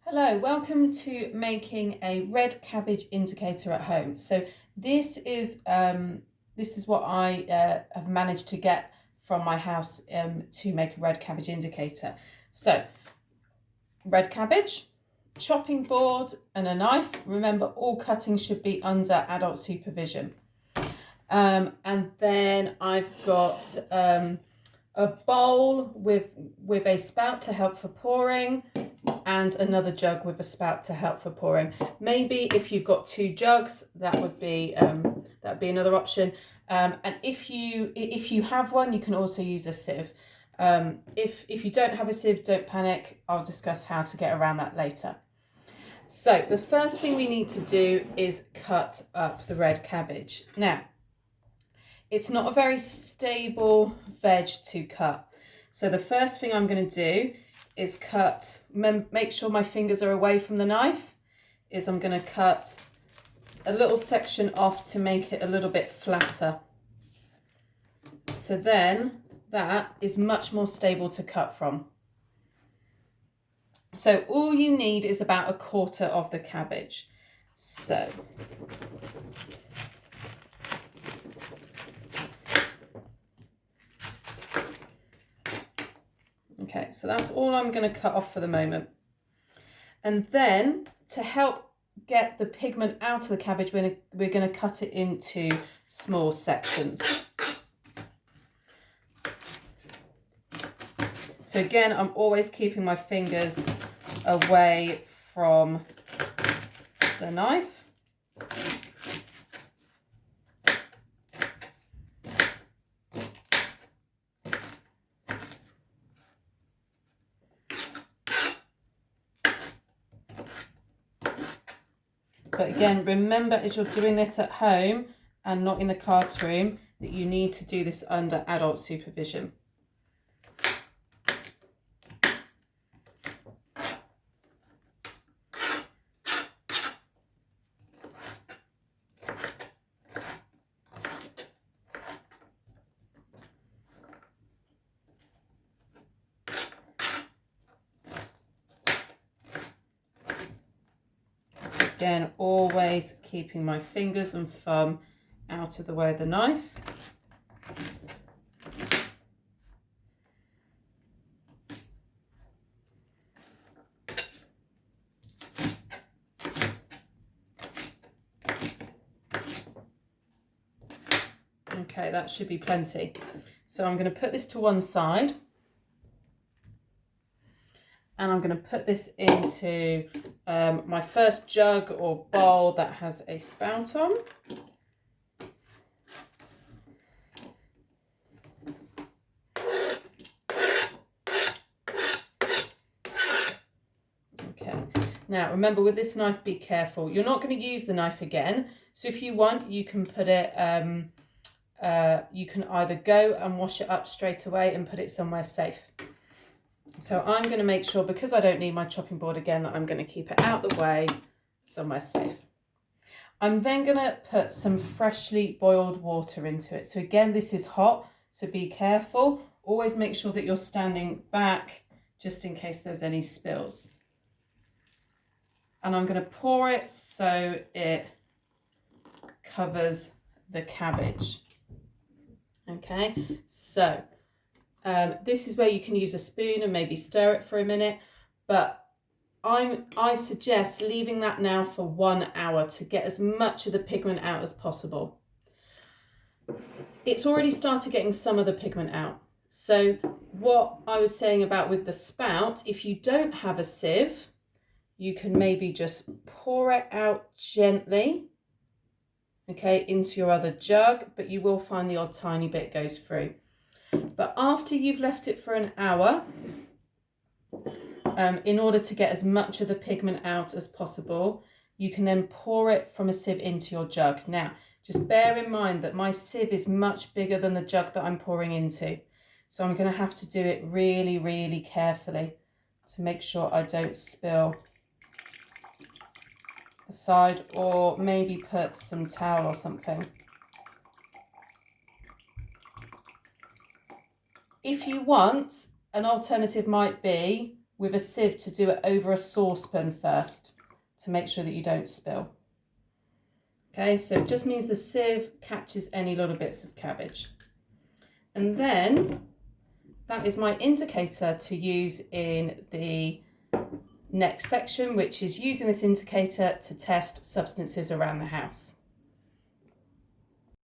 Hello, welcome to making a red cabbage indicator at home. So this is what I have managed to get from my house to make a red cabbage indicator. So red cabbage, chopping board and a knife. Remember, all cutting should be under adult supervision. And then I've got a bowl with a spout to help for pouring, and another jug with a spout to help for pouring. Maybe if you've got two jugs, that would be another option. And if you have one, you can also use a sieve. If you don't have a sieve, don't panic. I'll discuss how to get around that later. So the first thing we need to do is cut up the red cabbage. Now, it's not a very stable veg to cut. So the first thing I'm going to do is cut, make sure my fingers are away from the knife, is I'm going to cut a little section off to make it a little bit flatter. So then that is much more stable to cut from. So all you need is about a quarter of the cabbage. So okay, so that's all I'm going to cut off for the moment. And then to help get the pigment out of the cabbage, we're going to cut it into small sections. So again, I'm always keeping my fingers away from the knife. But again, remember as you're doing this at home and not in the classroom, that you need to do this under adult supervision. Again, always keeping my fingers and thumb out of the way of the knife. Okay, that should be plenty. So I'm going to put this to one side. And I'm going to put this into my first jug or bowl that has a spout on. Okay, now remember with this knife, be careful. You're not going to use the knife again. So if you want, you can put it, you can either go and wash it up straight away and put it somewhere safe. So I'm going to make sure, because I don't need my chopping board again, that I'm going to keep it out the way, somewhere safe. I'm then going to put some freshly boiled water into it. So again, this is hot, so be careful. Always make sure that you're standing back just in case there's any spills. And I'm going to pour it so it covers the cabbage. Okay, so this is where you can use a spoon and maybe stir it for a minute, but I suggest leaving that now for 1 hour to get as much of the pigment out as possible. It's already started getting some of the pigment out. So what I was saying about with the spout, if you don't have a sieve, you can maybe just pour it out gently, okay, into your other jug, but you will find the odd tiny bit goes through. But after you've left it for an hour, in order to get as much of the pigment out as possible, you can then pour it from a sieve into your jug. Now, just bear in mind that my sieve is much bigger than the jug that I'm pouring into. So I'm going to have to do it really, really carefully to make sure I don't spill aside, or maybe put some towel or something. If you want, an alternative might be with a sieve to do it over a saucepan first to make sure that you don't spill. Okay, so it just means the sieve catches any little bits of cabbage. And then that is my indicator to use in the next section, which is using this indicator to test substances around the house.